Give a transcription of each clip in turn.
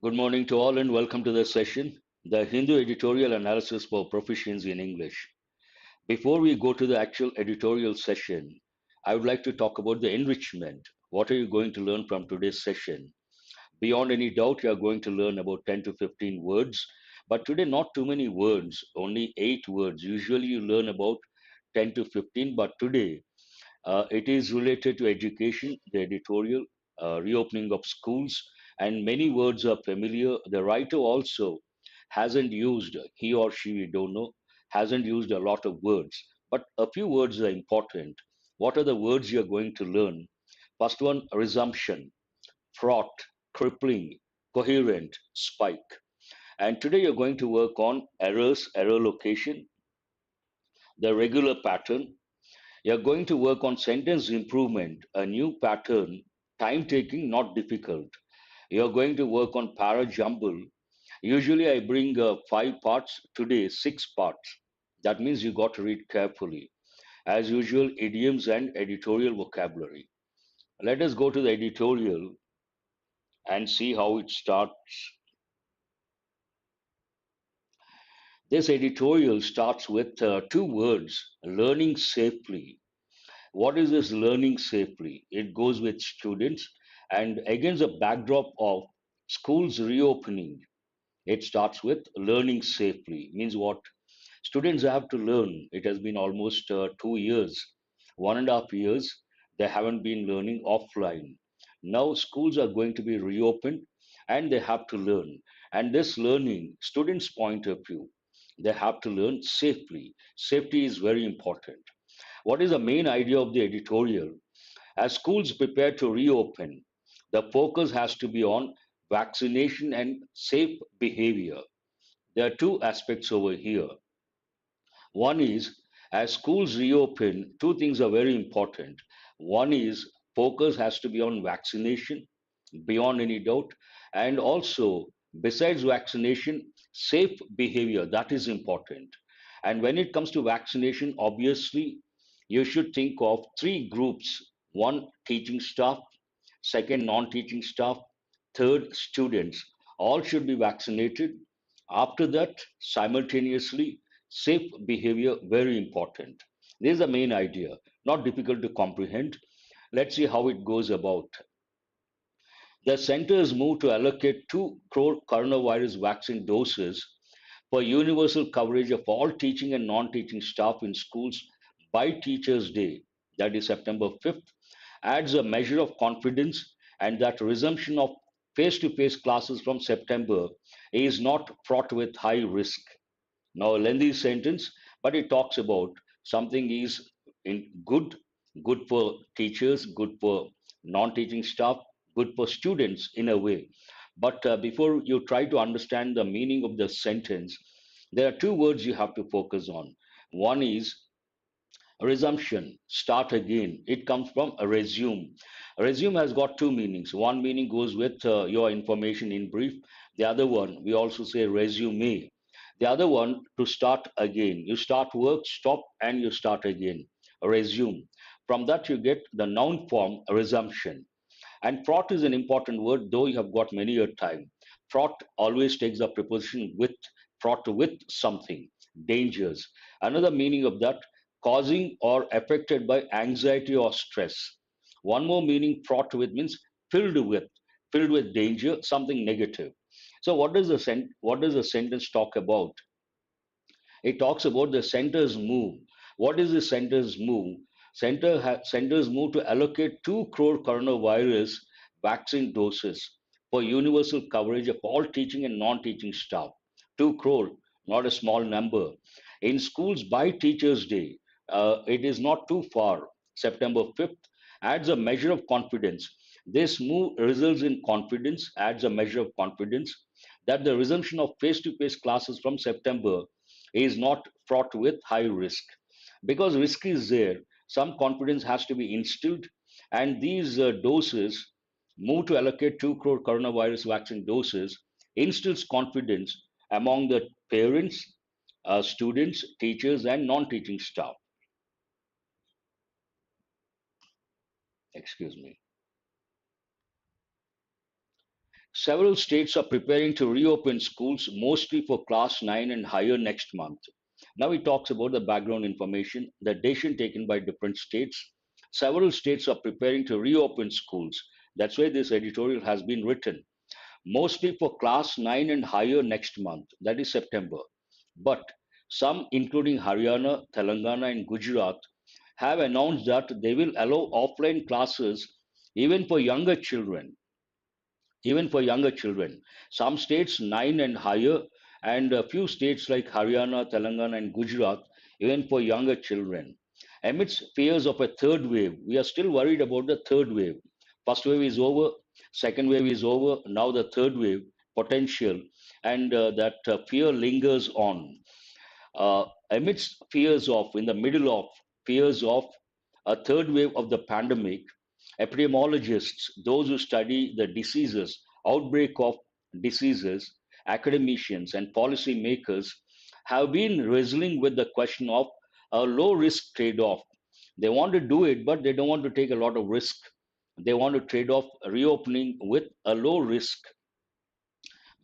Good morning to all and welcome to the session, the Hindu Editorial Analysis for Proficiency in English. Before we go to the actual editorial session, I would like to talk about the enrichment. What are you going to learn from today's session? Beyond any doubt, you are going to learn about 10 to 15 words, but today not too many words, only 8 words. Usually you learn about 10 to 15, but today it is related to education, the editorial, reopening of schools, and many words are familiar. The writer also hasn't used, he or she, we don't know, hasn't used a lot of words, but a few words are important. What are the words you're going to learn? First one, resumption, fraught, crippling, coherent, spike. And today you're going to work on errors, error location, the regular pattern, you're going to work on sentence improvement, a new pattern, time taking, not difficult. You're going to work on para jumble. Usually, I bring 5 parts, today, 6 parts. That means you got to read carefully. As usual, idioms and editorial vocabulary. Let us go to the editorial and see how it starts. This editorial starts with 2 words, learning safely. What is this learning safely? It goes with students and against a backdrop of schools reopening. It starts with learning safely. Means what? Students have to learn. It has been almost 2 years, 1.5 years. They haven't been learning offline. Now schools are going to be reopened and they have to learn. And this learning, students' point of view, they have to learn safely. Safety is very important. What is the main idea of the editorial? As schools prepare to reopen, the focus has to be on vaccination and safe behavior. There are two aspects over here. One is, as schools reopen, two things are very important. One is, focus has to be on vaccination, beyond any doubt, and also, besides vaccination, safe behavior, that is important. And when it comes to vaccination, obviously, you should think of three groups: one, teaching staff; second, non teaching staff; third, students. All should be vaccinated. After that, simultaneously, safe behavior, very important. This is the main idea, not difficult to comprehend. Let's see how it goes about. The centers move to allocate 2 crore coronavirus vaccine doses for universal coverage of all teaching and non-teaching staff in schools by Teachers' Day, that is September 5th, adds a measure of confidence and that resumption of face-to-face classes from September is not fraught with high risk. Now, a lengthy sentence, but it talks about something is good for teachers, good for non-teaching staff, good for students in a way. But before you try to understand the meaning of the sentence, there are two words you have to focus on. One is resumption, start again. It comes from a resume. Resume has got two meanings. One meaning goes with your information in brief. The other one, we also say resume. The other one, to start again. You start work, stop, and you start again. Resume. From that, you get the noun form resumption. And fraught is an important word, though you have got many a time. Fraught always takes the preposition with, fraught with something, dangers. Another meaning of that, causing or affected by anxiety or stress. One more meaning, fraught with means filled with danger, something negative. So what does the sentence talk about? It talks about the center's move. What is the center's move? Centers move to allocate 2 crore coronavirus vaccine doses for universal coverage of all teaching and non-teaching staff. 2 crore, not a small number. In schools by Teachers' Day, it is not too far. September 5th adds a measure of confidence. This move results in confidence, adds a measure of confidence that the resumption of face-to-face classes from September is not fraught with high risk. Because risk is there, some confidence has to be instilled, and these doses move to allocate 2 crore coronavirus vaccine doses instills confidence among the parents, students, teachers, and non-teaching staff. Excuse me. Several states are preparing to reopen schools, mostly for class 9 and higher next month. Now he talks about the background information, the decision taken by different states. Several states are preparing to reopen schools. That's why this editorial has been written, mostly for class 9 and higher next month, that is September. But some, including Haryana, Telangana, and Gujarat, have announced that they will allow offline classes even for younger children, even for younger children. Some states 9 and higher, and a few states like Haryana, Telangana, and Gujarat, even for younger children. Amidst fears of a third wave, we are still worried about the third wave. First wave is over, second wave is over, now the third wave potential, and that fear lingers on. Amidst fears of, in the middle of fears of a third wave of the pandemic, epidemiologists, those who study the diseases, outbreak of diseases, academicians, and policymakers have been wrestling with the question of a low risk trade off. They want to do it, but they don't want to take a lot of risk. They want to trade off reopening with a low risk,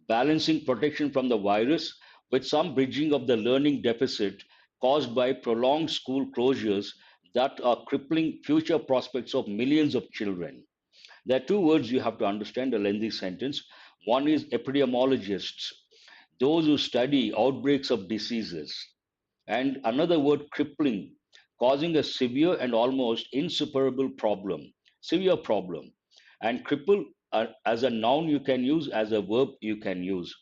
balancing protection from the virus with some bridging of the learning deficit caused by prolonged school closures that are crippling future prospects of millions of children. There are two words you have to understand a lengthy sentence. One is epidemiologists, those who study outbreaks of diseases, and another word, crippling, causing a severe and almost insuperable problem, severe problem. And cripple, as a noun you can use, as a verb you can use.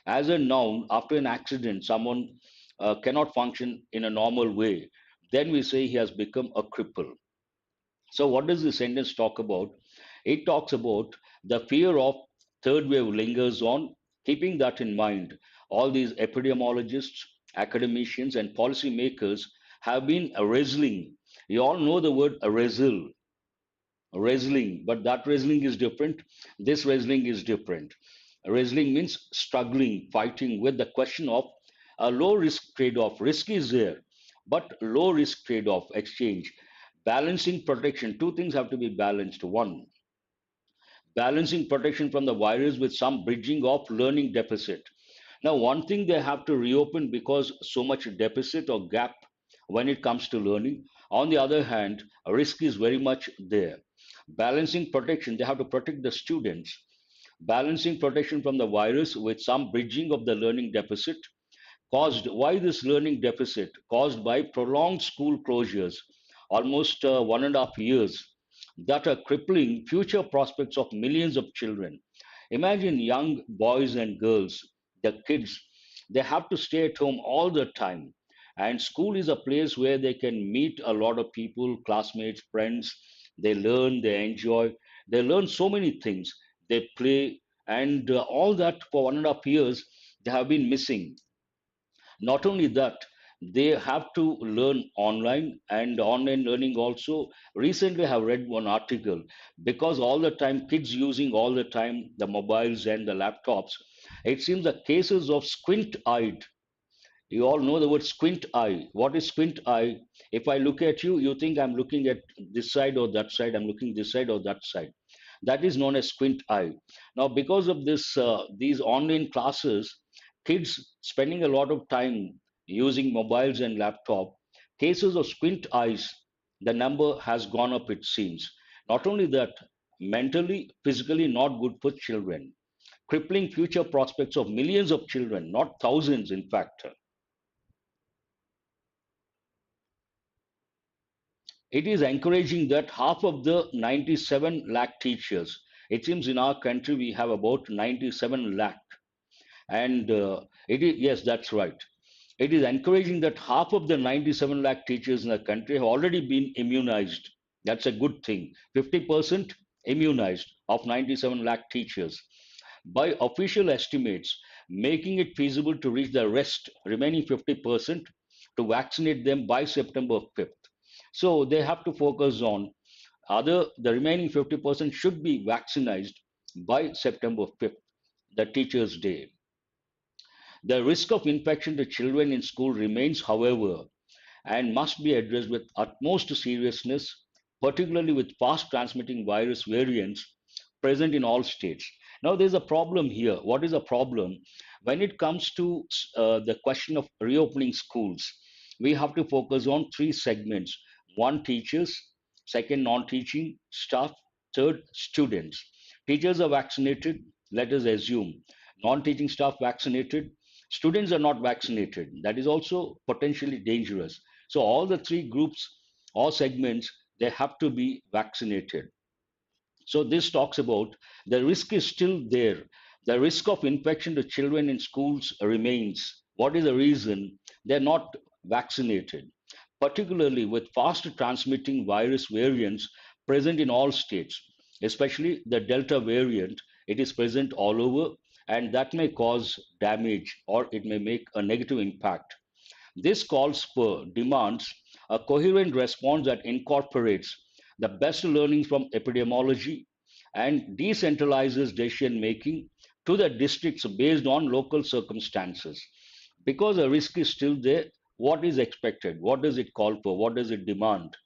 As a noun, after an accident, someone cannot function in a normal way. Then we say he has become a cripple. So, what does the sentence talk about? It talks about the fear of third wave lingers on. Keeping that in mind, all these epidemiologists, academicians, and policymakers have been wrestling. You all know the word wrestle, wrestling, but that wrestling is different. This wrestling is different. Wrestling means struggling, fighting with the question of a low risk trade off. Risk is there, but low risk trade off exchange. Balancing protection. Two things have to be balanced. One, balancing protection from the virus with some bridging of learning deficit. Now, one thing they have to reopen because so much deficit or gap when it comes to learning. On the other hand, risk is very much there. Balancing protection, they have to protect the students. Balancing protection from the virus with some bridging of the learning deficit caused. Why this learning deficit? Caused by prolonged school closures, almost 1.5 years, that are crippling future prospects of millions of children. Imagine young boys and girls, the kids, they have to stay at home all the time. And school is a place where they can meet a lot of people, classmates, friends. They learn, they enjoy, they learn so many things. They play, and all that for 1.5 years, they have been missing. Not only that, they have to learn online, and online learning also. Recently, I have read one article, because all the time kids using all the time the mobiles and the laptops, it seems the cases of squint eyed. You all know the word squint eye. What is squint eye? If I look at you, you think I'm looking at this side or that side, I'm looking this side or that side. That is known as squint eye. Now, because of this, these online classes, kids spending a lot of time using mobiles and laptop, cases of squint eyes, the number has gone up, it seems. Not only that, mentally, physically not good for children, crippling future prospects of millions of children, not thousands, in fact. It is encouraging that half of the 97 lakh teachers, it seems in our country we have about 97 lakh, and it is, yes, that's right. It is encouraging that half of the 97 lakh teachers in the country have already been immunized. That's a good thing. 50% immunized of 97 lakh teachers. By official estimates, making it feasible to reach the rest, remaining 50%, to vaccinate them by September 5th. So they have to focus on the remaining 50% should be vaccinated by September 5th, the Teachers' Day. The risk of infection to children in school remains, however, and must be addressed with utmost seriousness, particularly with fast transmitting virus variants present in all states. Now, there's a problem here. What is a problem? When it comes to the question of reopening schools, we have to focus on three segments: one, teachers; second, non teaching staff; third, students. Teachers are vaccinated, let us assume. Non teaching staff vaccinated. Students are not vaccinated. That is also potentially dangerous. So, all the three groups or segments, they have to be vaccinated. So this talks about the risk is still there. The risk of infection to children in schools remains. What is the reason? They're not vaccinated, particularly with fast transmitting virus variants present in all states, especially the Delta variant. It is present all over, and that may cause damage or it may make a negative impact. This calls for demands a coherent response that incorporates the best learnings from epidemiology and decentralizes decision making to the districts based on local circumstances. Because the risk is still there, what is expected? What does it call for? What does it demand?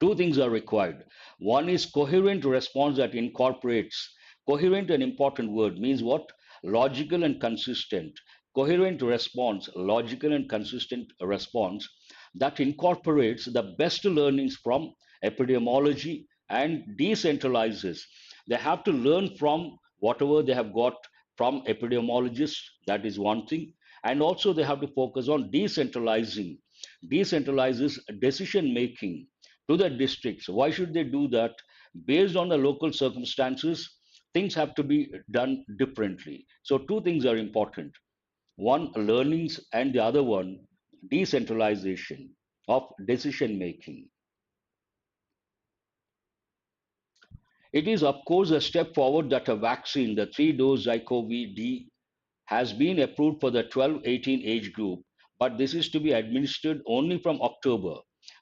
Two things are required. One is coherent response that incorporates. Coherent, an important word, means what? Logical and consistent. Coherent response, logical and consistent response that incorporates the best learnings from epidemiology and decentralizes. They have to learn from whatever they have got from epidemiologists. That is one thing. And also they have to focus on decentralizing. Decentralizes decision making to the districts. Why should they do that? Based on the local circumstances, things have to be done differently. So, two things are important: one, learnings, and the other one, decentralization of decision making. It is, of course, a step forward that a vaccine, the three-dose ZyCoV-D, has been approved for the 12-18 age group, but this is to be administered only from October.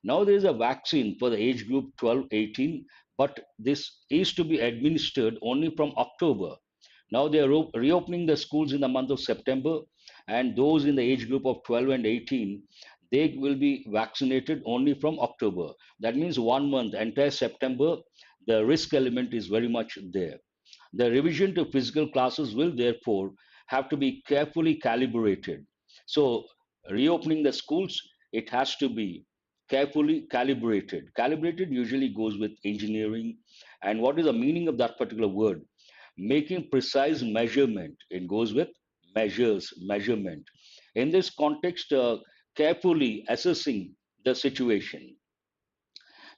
Now there is a vaccine for the age group 12-18, but this is to be administered only from October. Now they are reopening the schools in the month of September, and those in the age group of 12 and 18, they will be vaccinated only from October. That means 1 month, entire September, the risk element is very much there. The revision to physical classes will therefore have to be carefully calibrated. So, reopening the schools, it has to be carefully calibrated. Calibrated usually goes with engineering. And what is the meaning of that particular word? Making precise measurement. It goes with measures, measurement. In this context, carefully assessing the situation.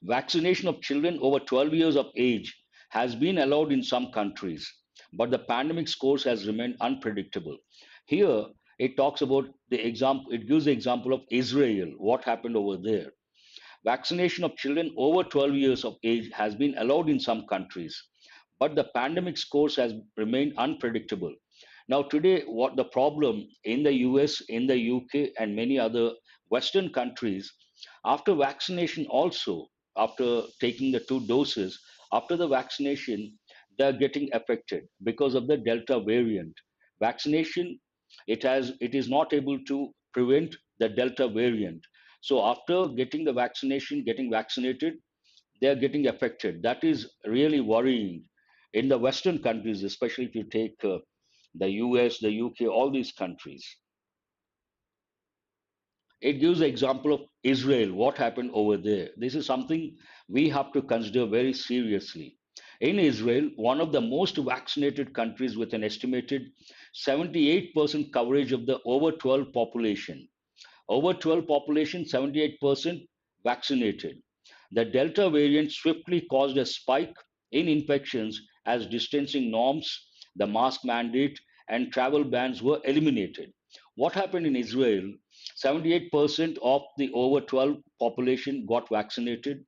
Vaccination of children over 12 years of age has been allowed in some countries, but the pandemic's course has remained unpredictable. Here, it talks about the example, it gives the example of Israel, what happened over there. Vaccination of children over 12 years of age has been allowed in some countries, but the pandemic's course has remained unpredictable. Now, today, what the problem in the US, in the UK, and many other Western countries, after vaccination, also after taking the two doses, after the vaccination, they are getting affected because of the Delta variant. Vaccination, it is not able to prevent the Delta variant. So after getting the vaccination, getting vaccinated, they are getting affected. That is really worrying in the Western countries, especially if you take the US, the UK, all these countries. It gives the example of Israel, what happened over there. This is something we have to consider very seriously. In Israel, one of the most vaccinated countries with an estimated 78% coverage of the over 12 population. Over 12 population, 78% vaccinated. The Delta variant swiftly caused a spike in infections as distancing norms, the mask mandate, and travel bans were eliminated. What happened in Israel? 78% of the over 12 population got vaccinated,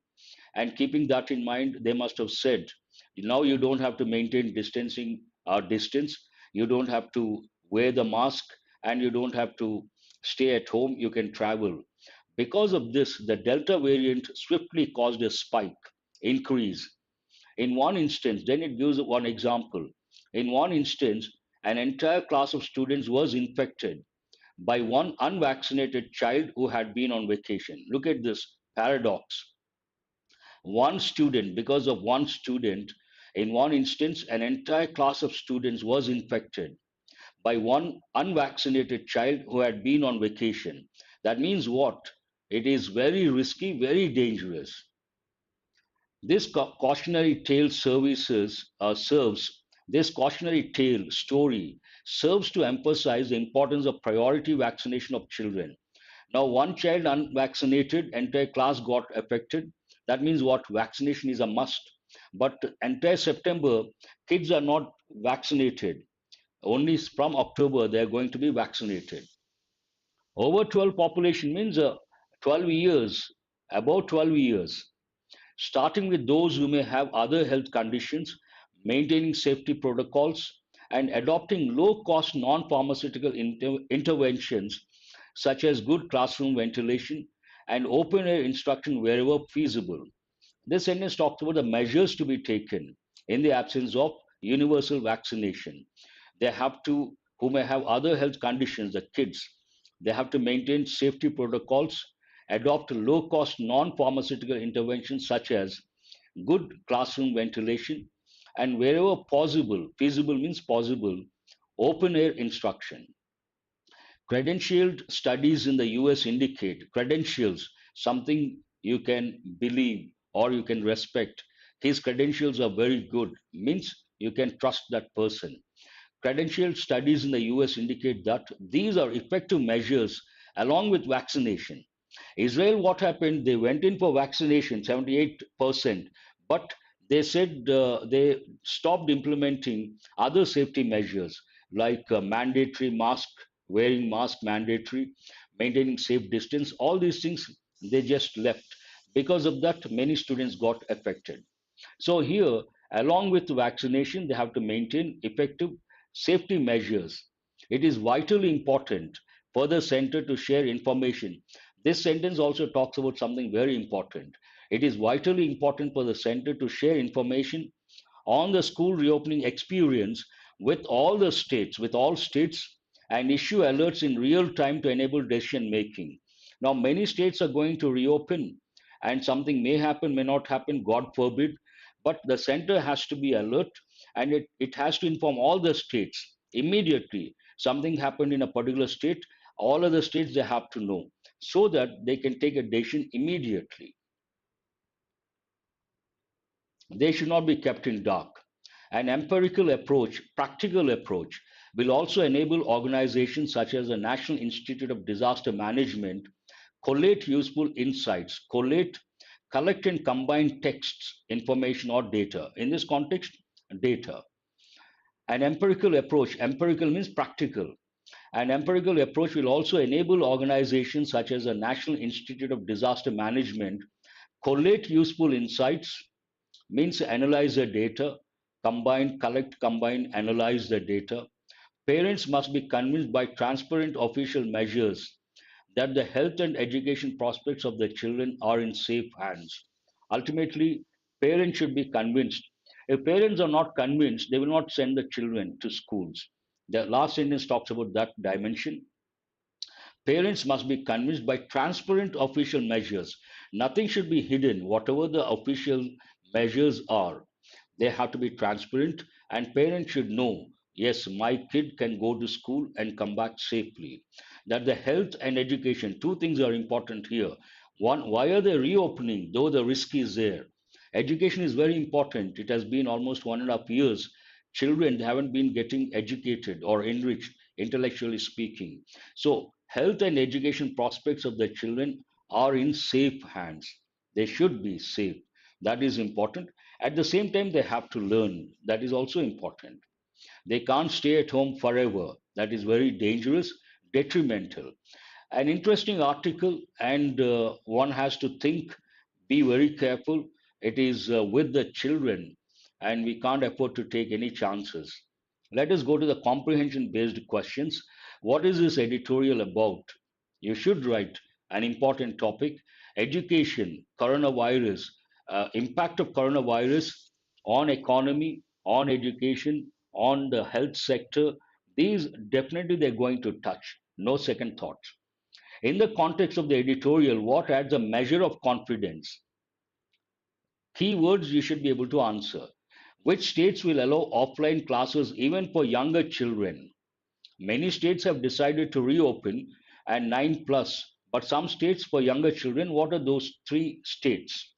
and keeping that in mind, they must have said, now you don't have to maintain distancing distance, you don't have to wear the mask, and you don't have to stay at home, you can travel. Because of this, the Delta variant swiftly caused a spike, increase. In one instance, then it gives one example. In one instance, an entire class of students was infected by one unvaccinated child who had been on vacation. Look at this paradox. One student, because of one student, In one instance, an entire class of students was infected by one unvaccinated child who had been on vacation. That means what? It is very risky, very dangerous. This cautionary tale serves this cautionary tale story serves to emphasize the importance of priority vaccination of children. Now, one child unvaccinated, entire class got affected. That means what? Vaccination is a must. But entire September, kids are not vaccinated. Only from October they are going to be vaccinated. Over 12 population means 12 years, above 12 years, starting with those who may have other health conditions, maintaining safety protocols, and adopting low cost non pharmaceutical interventions such as good classroom ventilation and open air instruction wherever feasible. This sentence talks about the measures to be taken in the absence of universal vaccination. They have to, who may have other health conditions, the kids, they have to maintain safety protocols, adopt low cost non pharmaceutical interventions such as good classroom ventilation, and wherever possible, feasible means possible, open air instruction. Credentialed studies in the US indicate credentials, something you can believe or you can respect. His credentials are very good, means you can trust that person. Credentialed studies in the US indicate that these are effective measures along with vaccination. Israel, what happened? They went in for vaccination, 78%, but they said they stopped implementing other safety measures like mandatory mask, wearing mask mandatory, maintaining safe distance. All these things they just left. Because of that, many students got affected. So here, along with vaccination, they have to maintain effective safety measures. It is vitally important for the center to share information. This sentence also talks about something very important. It is vitally important for the center to share information on the school reopening experience with all states, and issue alerts in real time to enable decision making. Now, many states are going to reopen, and something may happen, may not happen, God forbid, but the center has to be alert and it has to inform all the states immediately. Something happened in a particular state, all other states they have to know so that they can take a decision immediately. They should not be kept in dark. An empirical approach, practical approach, will also enable organizations such as the National Institute of Disaster Management collate useful insights, collect and combine texts, information, or data. In this context, data. An empirical means practical. An empirical approach will also enable organizations such as the National Institute of Disaster Management collate useful insights, means analyze the data, combine, analyze the data. Parents must be convinced by transparent official measures that the health and education prospects of their children are in safe hands. Ultimately, parents should be convinced. If parents are not convinced, they will not send the children to schools. The last sentence talks about that dimension. Parents must be convinced by transparent official measures. Nothing should be hidden, whatever the official measures are. They have to be transparent, and parents should know yes, my kid can go to school and come back safely. That the health and education, two things are important here. One, why are they reopening, though the risk is there? Education is very important. It has been almost 1.5 years. Children haven't been getting educated or enriched, intellectually speaking. So, health and education prospects of the children are in safe hands. They should be safe. That is important. At the same time, they have to learn. That is also important. They can't stay at home forever. That is very dangerous, detrimental. An interesting article, and one has to think, be very careful. It is with the children, and we can't afford to take any chances. Let us go to the comprehension based questions. What is this editorial about? You should write an important topic: education, coronavirus, impact of coronavirus on economy, on education, on the health sector. These definitely they're going to touch. No second thoughts. In the context of the editorial, what adds a measure of confidence? Keywords you should be able to answer. Which states will allow offline classes even for younger children? Many states have decided to reopen and 9 plus, but some states for younger children, what are those three states?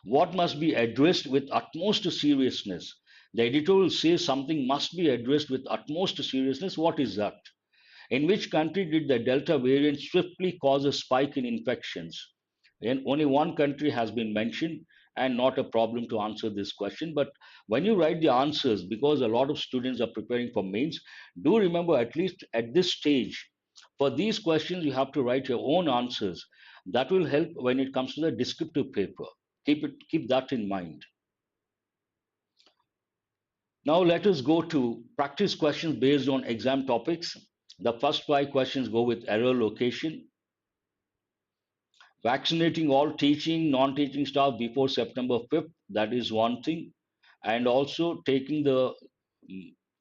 What must be addressed with utmost seriousness? The editorial says something must be addressed with utmost seriousness. What is that? In which country did the Delta variant swiftly cause a spike in infections? And only one country has been mentioned, and not a problem to answer this question. But when you write the answers, because a lot of students are preparing for mains, do remember, at least at this stage, for these questions, you have to write your own answers. That will help when it comes to the descriptive paper. Keep that in mind. Now let us go to practice questions based on exam topics. The first five questions go with error location. Vaccinating all teaching, non-teaching staff before September 5th, that is one thing. And also taking the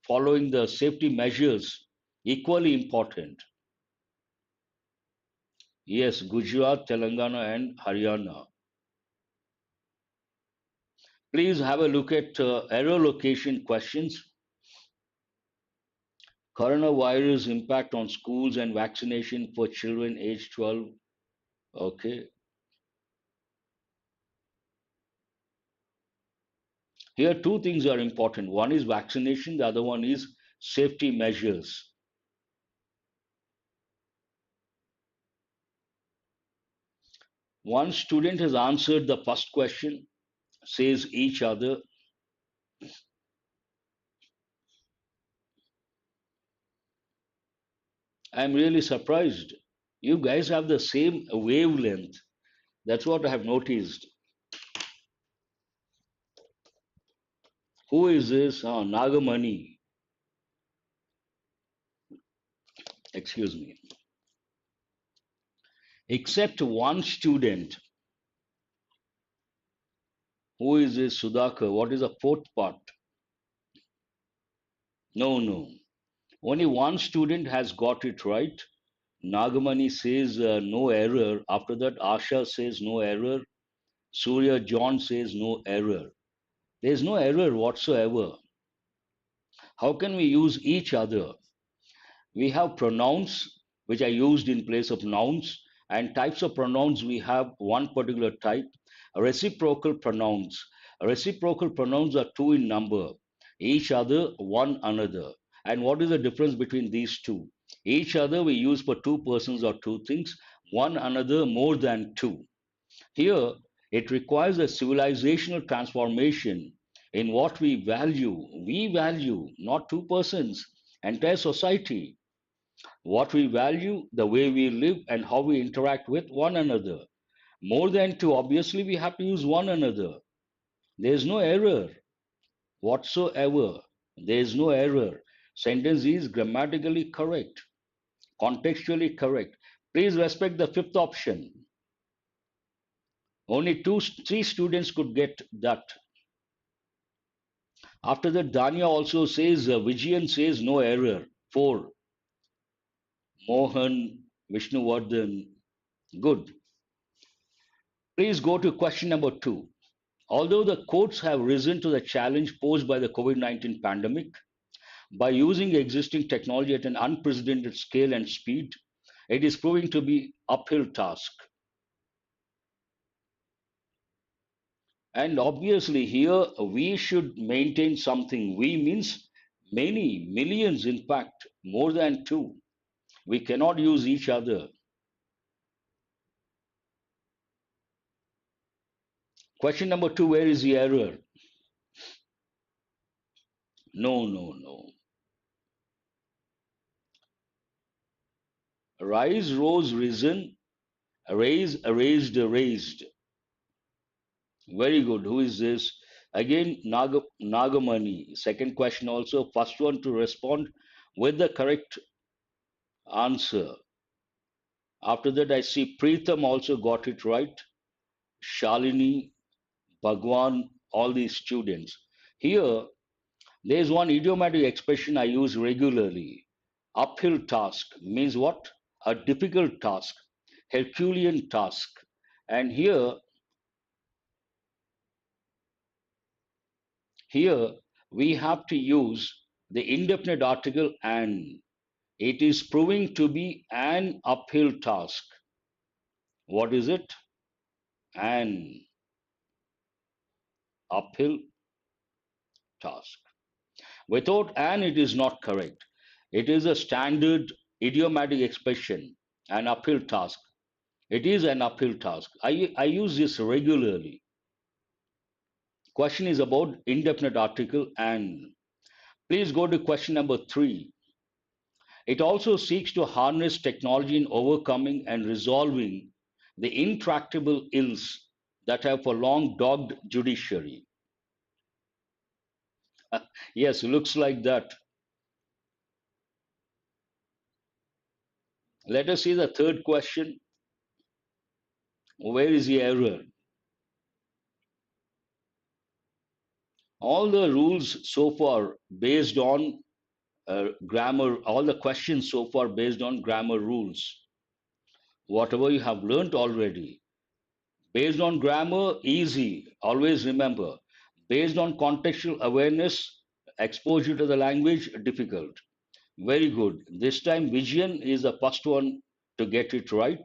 following the safety measures, equally important. Yes, Gujarat, Telangana, and Haryana. Please have a look at error location questions. Coronavirus impact on schools and vaccination for children age 12. Okay. Here, two things are important. One is vaccination, the other one is safety measures. One student has answered the first question, says each other. I'm really surprised. You guys have the same wavelength. That's what I have noticed. Who is this? Nagamani. Excuse me. Except one student. Who is this? Sudhakar. What is the fourth part? No, no. Only one student has got it right. Nagamani says no error. After that, Asha says no error. Surya John says no error. There is no error whatsoever. How can we use each other? We have pronouns which are used in place of nouns, and types of pronouns we have one particular type. Reciprocal pronouns. Reciprocal pronouns are two in number. Each other, one another. And what is the difference between these two? Each other we use for two persons or two things, one another more than two. Here, it requires a civilizational transformation in what we value. We value not two persons, entire society. What we value, the way we live, and how we interact with one another. More than two, obviously, we have to use one another. There is no error whatsoever. There is no error. Sentence is grammatically correct, contextually correct. Please respect the fifth option. Only three students could get that. After that, Danya also says, Vijayan says no error. Four. Mohan, Vishnuvardhan. Good. Please go to question number two. Although the courts have risen to the challenge posed by the COVID 19 pandemic by using existing technology at an unprecedented scale and speed, it is proving to be uphill task. And obviously, here we should maintain something. We means many, millions, in fact, more than two. We cannot use each other. Question number two, where is the error? No, no, no. Rise, rose, risen, raise, raised, raised. Very good. Who is this? Again, Nagamani. Second question also. First one to respond with the correct answer. After that, I see Preetham also got it right. Shalini, Bhagwan, all these students. Here, there is one idiomatic expression I use regularly. Uphill task means what? A difficult task, Herculean task. And here, Here we have to use the indefinite article and. It is proving to be an uphill task. What is it? An uphill task. Without an, it is not correct. It is a standard idiomatic expression, an uphill task. It is an uphill task. I use this regularly. Question is about indefinite article and. Please go to question number 3. It also seeks to harness technology in overcoming and resolving the intractable ills that have for long dogged judiciary. Yes, looks like that. Let us see the third question. Where is the error? All the rules so far based on grammar, all the questions so far based on grammar rules. Whatever you have learnt already, based on grammar, easy. Always remember. Based on contextual awareness, exposure to the language, difficult. Very good. This time, Vijayan is the first one to get it right.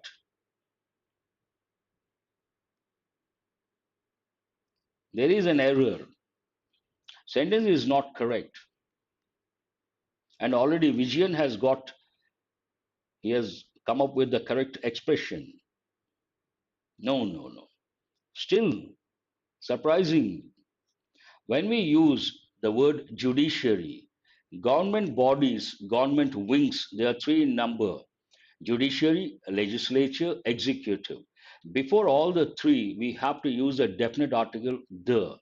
There is an error. Sentence is not correct. And already Vijayan has he has come up with the correct expression. No, no, no. Still, surprising. When we use the word judiciary, government bodies, government wings, there are three in number: judiciary, legislature, executive. Before all the three, we have to use a definite article, the.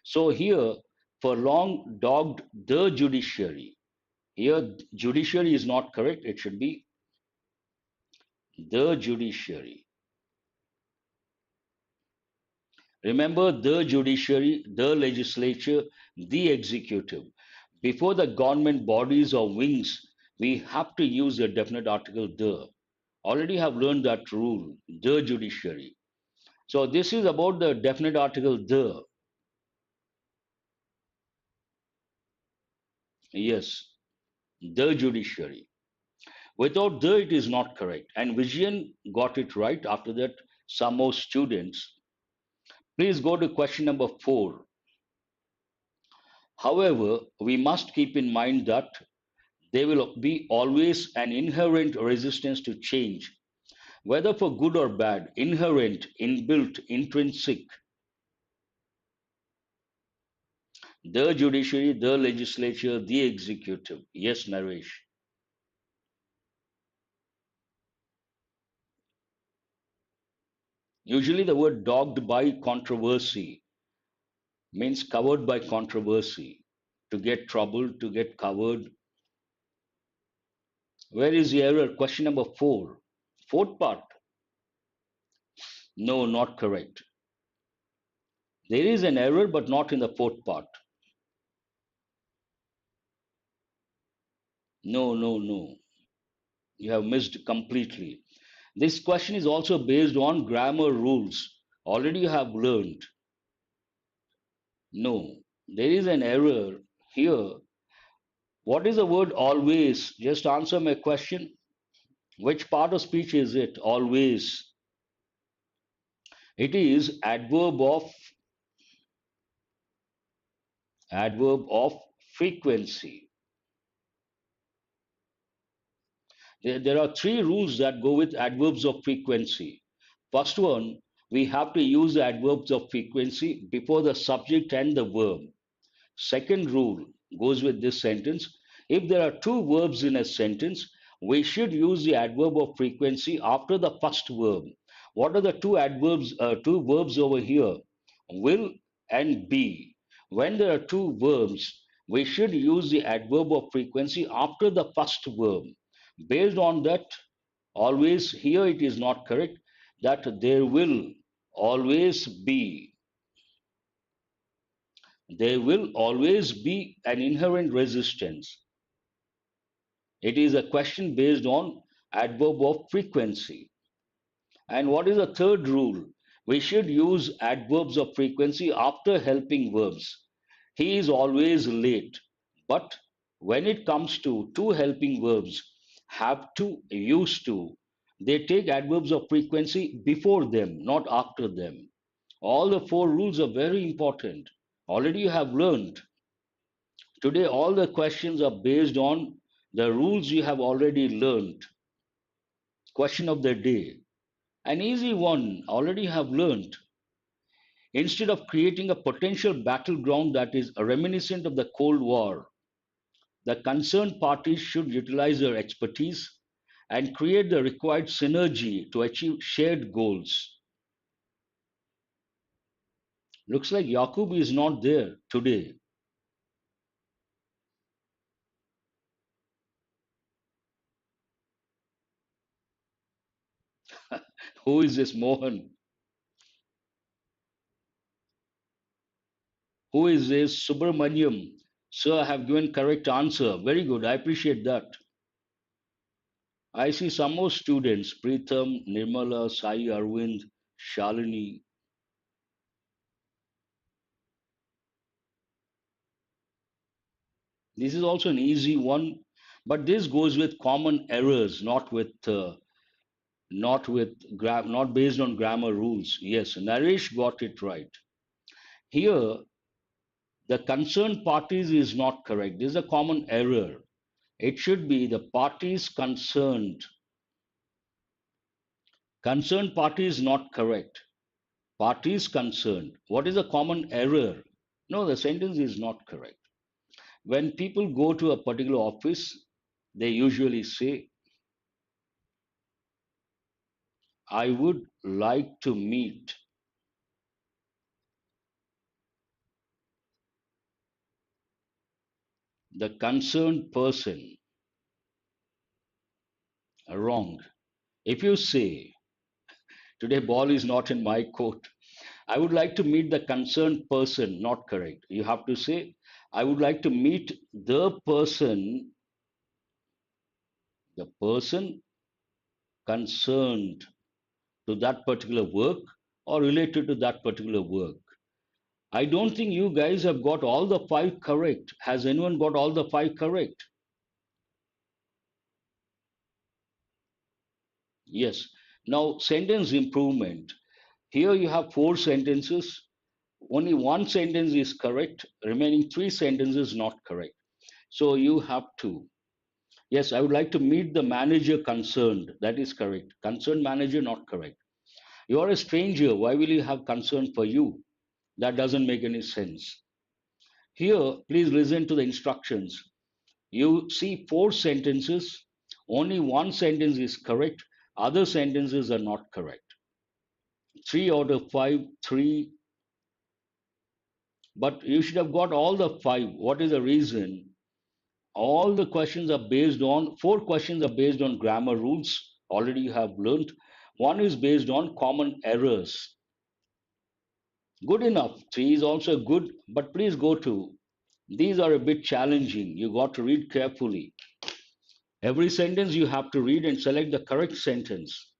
So here, for long dogged the judiciary. Here, judiciary is not correct. It should be the judiciary. Remember, the judiciary, the legislature, the executive. Before the government bodies or wings, we have to use a definite article, the. Already have learned that rule, the judiciary. So this is about the definite article, the. Yes, the judiciary. Without the, it is not correct. And Vijayan got it right. After that, some more students. Please go to question number 4. However, we must keep in mind that there will be always an inherent resistance to change, whether for good or bad, inherent, inbuilt, intrinsic. The judiciary, the legislature, the executive. Yes, Naresh. Usually the word dogged by controversy means covered by controversy. To get troubled, to get covered. Where is the error? Question number 4. Fourth part. No, not correct. There is an error, but not in the fourth part. No, no, no. You have missed completely. This question is also based on grammar rules. Already you have learned. No, there is an error here. What is the word always? Just answer my question. Which part of speech is it? Always. It is adverb of frequency. There are three rules that go with adverbs of frequency. First one, we have to use the adverbs of frequency before the subject and the verb. Second rule goes with this sentence. If there are two verbs in a sentence, we should use the adverb of frequency after the first verb. What are the two verbs over here? Will and be. When there are two verbs, we should use the adverb of frequency after the first verb. Based on that, always here it is not correct that there will always be an inherent resistance. It is a question based on adverb of frequency. And what is the third rule? We should use adverbs of frequency after helping verbs. He is always late. But when it comes to two helping verbs, have to, used to, they take adverbs of frequency before them, not after them. All the four rules are very important. Already you have learned. Today, all the questions are based on the rules you have already learned. Question of the day. An easy one, already have learned. Instead of creating a potential battleground that is reminiscent of the Cold War, the concerned parties should utilize their expertise and create the required synergy to achieve shared goals. Looks like Yakub is not there today. Who is this Mohan? Who is this Subramaniam? Sir, I have given correct answer. Very good. I appreciate that. I see some more students. Pritham, Nirmala, Sai Arvind, Shalini. This is also an easy one, but this goes with common errors, not based on grammar rules. Yes, Naresh got it right. Here, the concerned parties is not correct. This is a common error. It should be the parties concerned. Concerned party is not correct. Parties concerned. What is a common error? No, the sentence is not correct. When people go to a particular office, they usually say, I would like to meet the concerned person. Wrong. If you say, today ball is not in my court, I would like to meet the concerned person, not correct. You have to say, I would like to meet the person concerned to that particular work or related to that particular work. I don't think you guys have got all the five correct. Has anyone got all the five correct? Yes. Now, sentence improvement. Here you have four sentences. Only one sentence is correct. Remaining three sentences not correct. So you have to. Yes, I would like to meet the manager concerned. That is correct. Concerned manager, not correct. You are a stranger. Why will you have concern for you? That doesn't make any sense. Here, please listen to the instructions. You see four sentences. Only one sentence is correct. Other sentences are not correct. Three out of five, three. But you should have got all the five. What is the reason? All the questions are based on, four questions are based on grammar rules. Already you have learned. One is based on common errors. Good enough. Three is also good, but please go to, these are a bit challenging. You got to read carefully. Every sentence you have to read and select the correct sentence.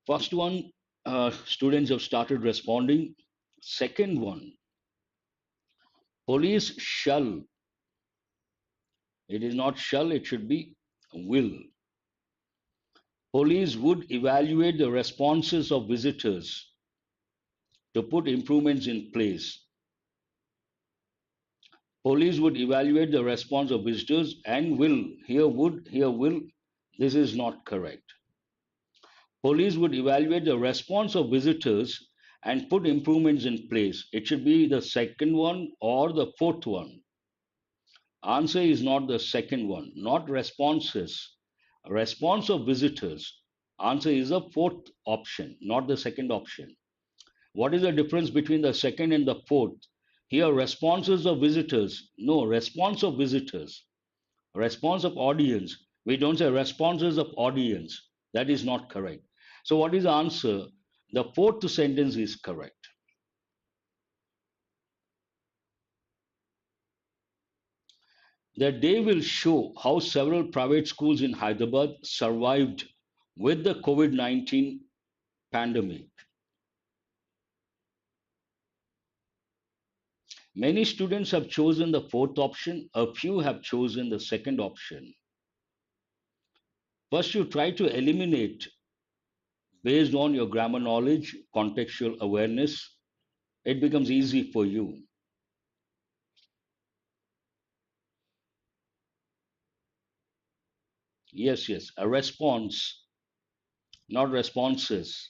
First one, students have started responding. Second one, police shall. It is not shall, it should be will. Police would evaluate the responses of visitors to put improvements in place. Police would evaluate the response of visitors and will. Here would, here will. This is not correct. Police would evaluate the response of visitors and put improvements in place. It should be the second one or the fourth one. Answer is not the second one, not responses. Response of visitors. Answer is the fourth option, not the second option. What is the difference between the second and the fourth? Here, responses of visitors. No, response of visitors. Response of audience. We don't say responses of audience. That is not correct. So, what is the answer? The fourth sentence is correct. That day will show how several private schools in Hyderabad survived with the COVID-19 pandemic. Many students have chosen the fourth option, a few have chosen the second option. First, you try to eliminate based on your grammar knowledge, contextual awareness. It becomes easy for you. Yes, yes, a response, not responses.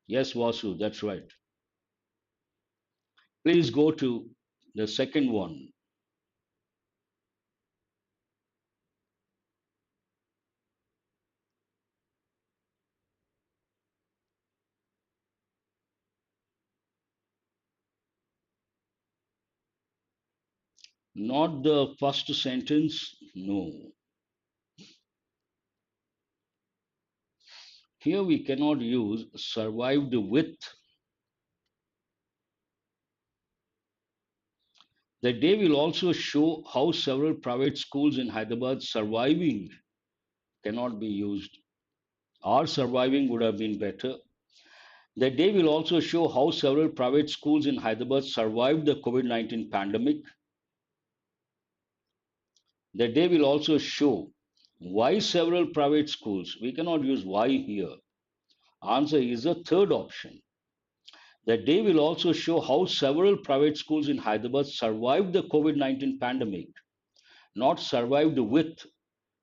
Yes, Vasu, that's right. Please go to the second one, not the first sentence. No. Here we cannot use survived with. The day will also show how several private schools in Hyderabad surviving cannot be used. Our surviving would have been better. The day will also show how several private schools in Hyderabad survived the COVID-19 pandemic. The day will also show why several private schools. We cannot use why here. Answer is the third option. The day will also show how several private schools in Hyderabad survived the COVID-19 pandemic, not survived with.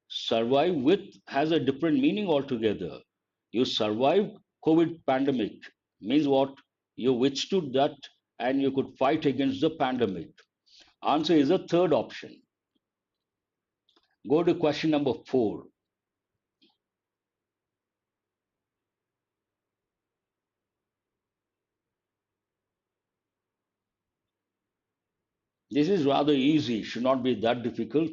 Survive with has a different meaning altogether. You survived COVID pandemic means what? You withstood that and you could fight against the pandemic. Answer is the third option. Go to question number 4. This is rather easy, should not be that difficult.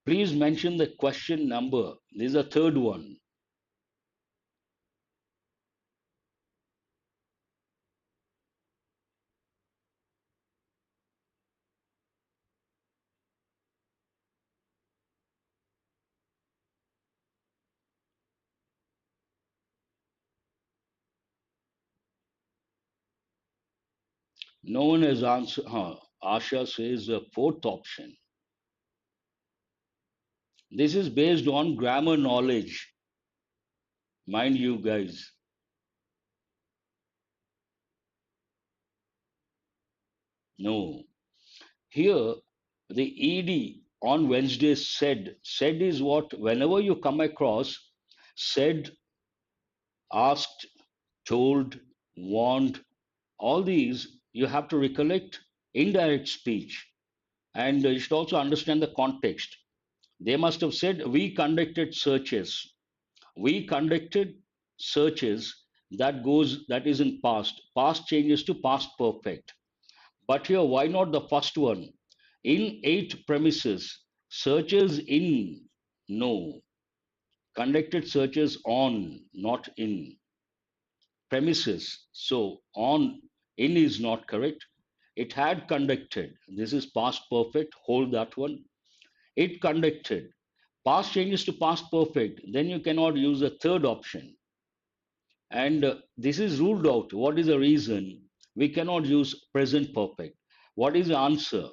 Please mention the question number. This is the third one. No one has answered. Asha says the fourth option. This is based on grammar knowledge, mind you guys. No. Here, the ED on Wednesday said. Said is what? Whenever you come across said, asked, told, warned, all these you have to recollect indirect speech. And you should also understand the context. They must have said, we conducted searches. We conducted searches. That is in past. Past changes to past perfect. But here, why not the first one? In 8 premises, searches in, no. Conducted searches on, not in. Premises, so on, in is not correct. It had conducted. This is past perfect. Hold that one. It conducted. Past changes to past perfect. Then you cannot use the third option. And this is ruled out. What is the reason? We cannot use present perfect. What is the answer?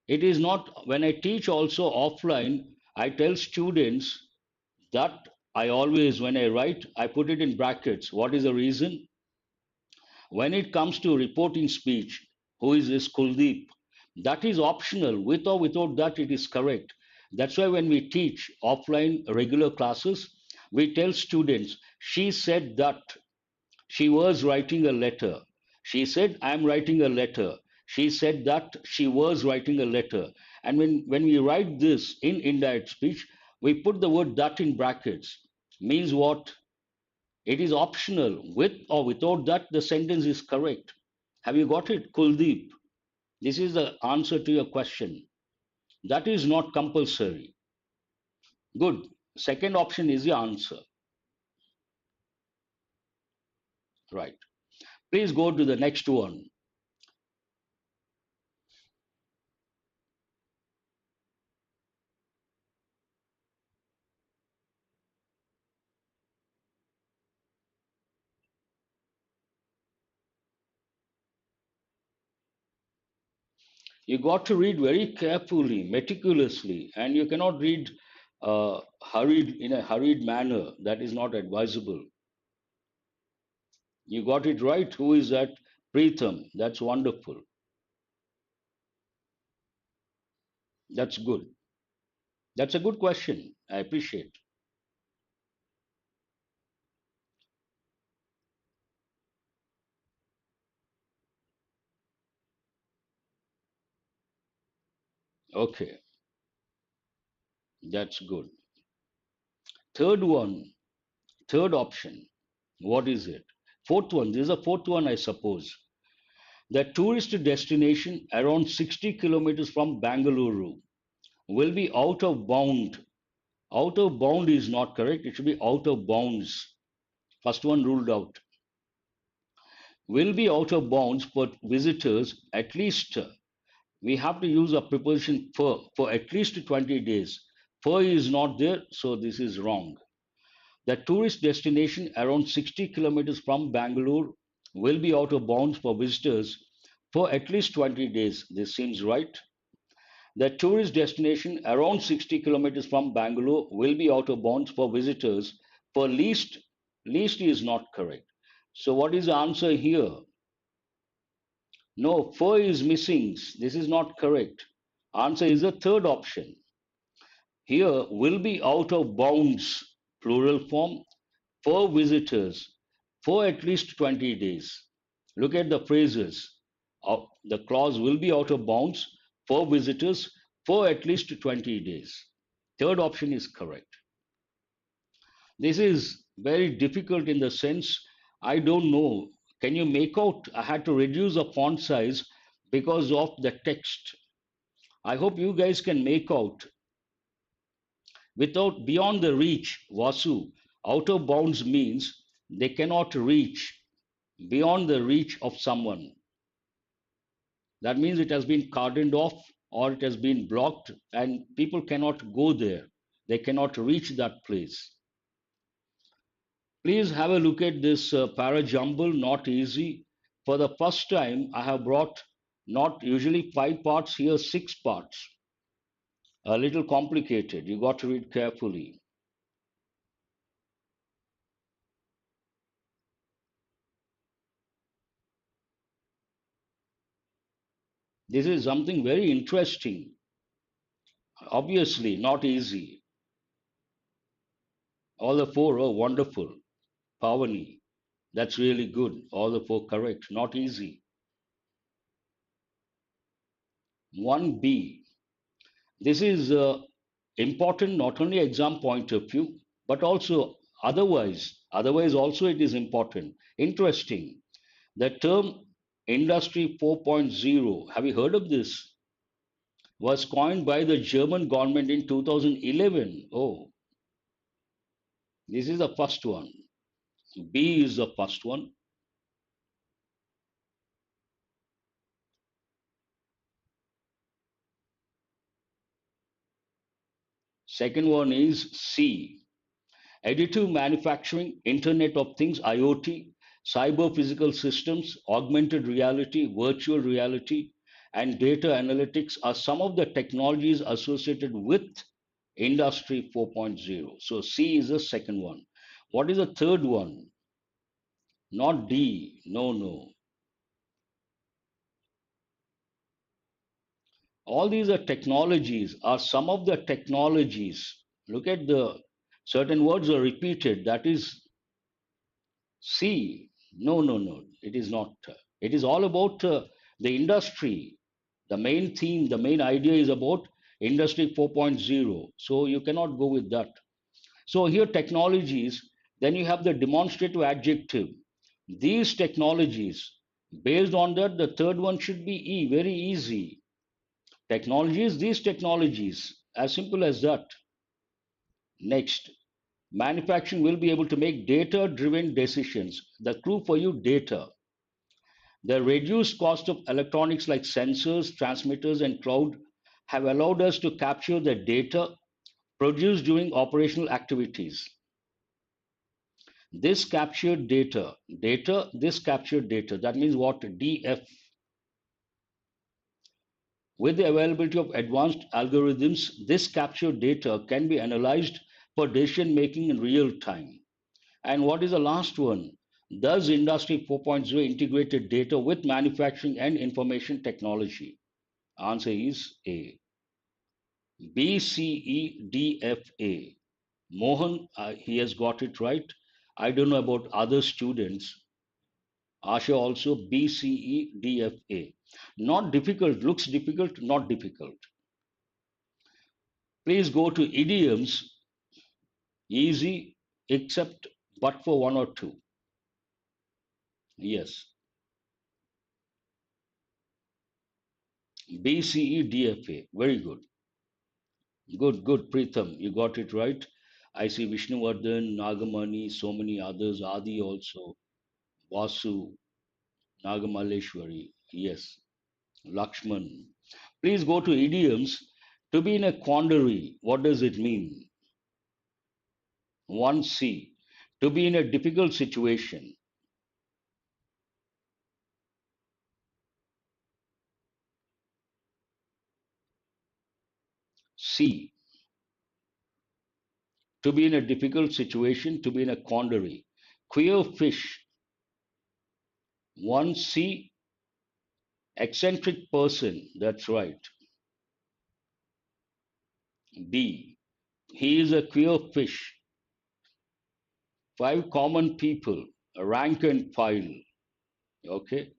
It is not, when I teach also offline, I tell students that I always, when I write, I put it in brackets. What is the reason? When it comes to reporting speech, who is this Kuldeep? That is optional. With or without that, it is correct. That's why when we teach offline regular classes, we tell students, she said that she was writing a letter. She said, I'm writing a letter. She said that she was writing a letter. And when we write this in indirect speech, we put the word that in brackets. Means what? It is optional. With or without that, the sentence is correct. Have you got it, Kuldeep? This is the answer to your question. That is not compulsory. Good. Second option is the answer. Right. Please go to the next one. You got to read very carefully, meticulously, and you cannot read hurried in a hurried manner. That is not advisable. You got it right. Who is that? Preetham. That's wonderful. That's good. That's a good question. I appreciate. Okay, that's good. Third one, third option. What is it? Fourth one. This is a fourth one, I suppose. The tourist destination around 60 kilometers from Bangalore will be out of bound. Out of bound is not correct. It should be out of bounds. First one ruled out. Will be out of bounds for visitors at least. We have to use a preposition for at least 20 days. For is not there, so this is wrong. The tourist destination around 60 kilometers from Bangalore will be out of bounds for visitors for at least 20 days. This seems right. The tourist destination around 60 kilometers from Bangalore will be out of bounds for visitors for least is not correct. So what is the answer here? No, for is missing. This is not correct. Answer is the third option. Here will be out of bounds, plural form, for visitors for at least 20 days. Look at the phrases. The clause will be out of bounds for visitors for at least 20 days. Third option is correct. This is very difficult in the sense I don't know. Can you make out? I had to reduce the font size because of the text. I hope you guys can make out without beyond the reach. Vasu, out of bounds means they cannot reach beyond the reach of someone. That means it has been cordoned off or it has been blocked and people cannot go there. They cannot reach that place. Please have a look at this para jumble, not easy. For the first time, I have brought not usually 5 parts, here 6 parts. A little complicated. You got to read carefully. This is something very interesting. Obviously, not easy. All the four are wonderful. Pavani, that's really good. All the four correct. Not easy. 1B. This is important not only exam point of view, but also otherwise. Otherwise, also it is important. Interesting. The term Industry 4.0, have you heard of this? Was coined by the German government in 2011. Oh, this is the first one. B is the first one. Second one is C. Additive manufacturing, Internet of Things, IoT, cyber physical systems, augmented reality, virtual reality, and data analytics are some of the technologies associated with Industry 4.0. So C is the second one. What is the third one? Not D. No, no. All these are technologies, are some of the technologies. Look at the certain words are repeated. That is C. No, no, no. It is not. It is all about the industry. The main theme, the main idea is about Industry 4.0. So you cannot go with that. So here technologies, then you have the demonstrative adjective. These technologies, based on that, the third one should be E, very easy. Technologies, these technologies, as simple as that. Next, manufacturing will be able to make data driven decisions. The clue for you: data. The reduced cost of electronics like sensors, transmitters, and cloud have allowed us to capture the data produced during operational activities. This captured data, that means what? DF. With the availability of advanced algorithms, this captured data can be analyzed for decision making in real time. And what is the last one? Does Industry 4.0 integrated data with manufacturing and information technology? Answer is A. BCEDFA. Mohan, he has got it right. I don't know about other students. Asha also BCEDFA. Not difficult, looks difficult, not difficult. Please go to idioms, easy, except but for one or two. Yes, BCEDFA. Very good. Good, good, Pritham. You got it right. I see Vishnuvardhan, Nagamani, so many others, Adi also, Vasu, Nagamaleshwari. Yes, Lakshman. Please go to idioms. To be in a quandary, what does it mean? 1C. To be in a difficult situation. C. To be in a difficult situation, to be in a quandary. Queer fish. 1C. Eccentric person. That's right. B. He is a queer fish. Five common people. Rank and file. Okay.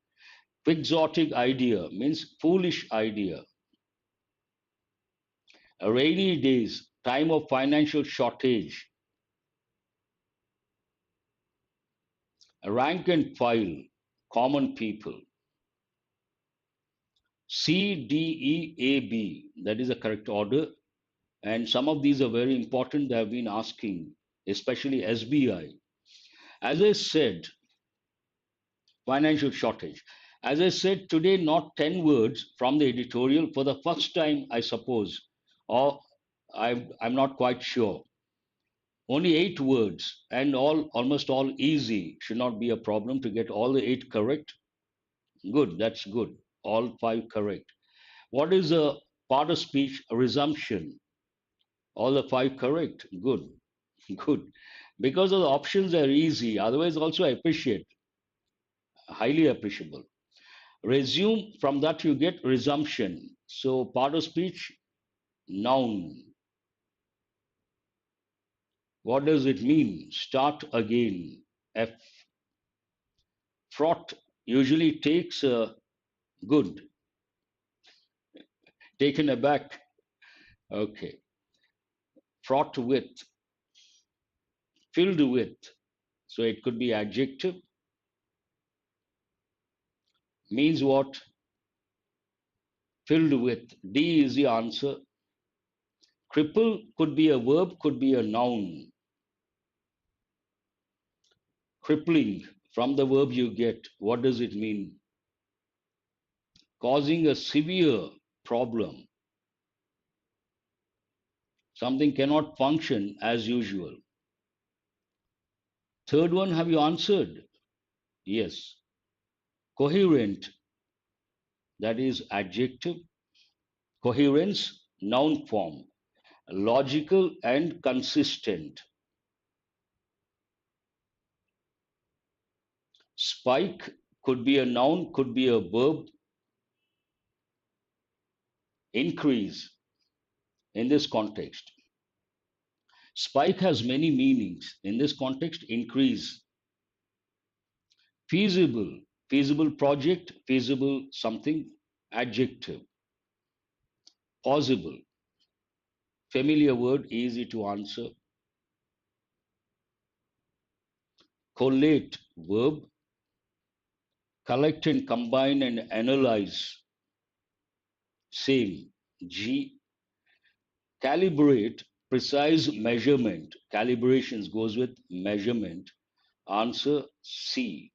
Quixotic idea means foolish idea. Rainy days, time of financial shortage. Rank and file, common people. C, D, E, A, B. That is the correct order. And some of these are very important. They have been asking, especially SBI. As I said, financial shortage. As I said today, not 10 words from the editorial for the first time, I suppose, or I'm not quite sure. Only 8 words and all almost all easy. Should not be a problem to get all the 8 correct. Good, that's good. All 5 correct. What is a part of speech resumption? All the 5 correct. Good, good. Because of the options are easy. Otherwise, also I appreciate, highly appreciable. Resume, from that you get resumption. So part of speech, noun. What does it mean? Start again. F. Fraught usually takes a good. Taken aback. Okay. Fraught with, filled with. So it could be adjective. Means what? Filled with. D is the answer. Cripple could be a verb, could be a noun. Crippling, from the verb you get. What does it mean? Causing a severe problem. Something cannot function as usual. Third one, have you answered? Yes. Coherent, that is adjective. Coherence, noun form. Logical and consistent. Spike could be a noun, could be a verb. Increase in this context. Spike has many meanings. In this context, increase. Feasible, feasible project, feasible something, adjective. Possible, familiar word, easy to answer. Collate, verb. Collect and combine and analyze, same. G. Calibrate, Precise measurement, calibrations goes with measurement. Answer C.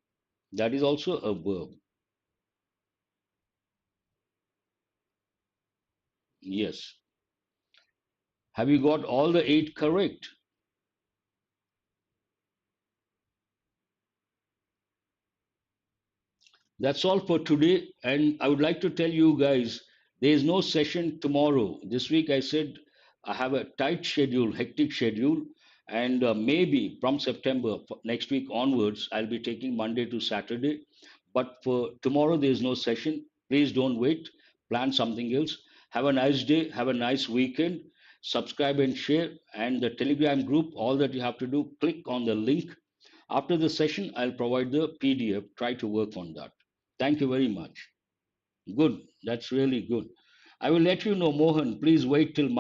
That is also a verb. Yes. Have you got all the eight correct? That's all for today. And I would like to tell you guys there is no session tomorrow. This week I said I have a tight schedule, hectic schedule. And maybe from September, next week onwards, I'll be taking Monday to Saturday. But for tomorrow, there is no session. Please don't wait. Plan something else. Have a nice day. Have a nice weekend. Subscribe and share. And the Telegram group, all that you have to do, click on the link. After the session, I'll provide the PDF. Try to work on that. Thank you very much. Good. That's really good. I will let you know, Mohan. Please wait till Monday.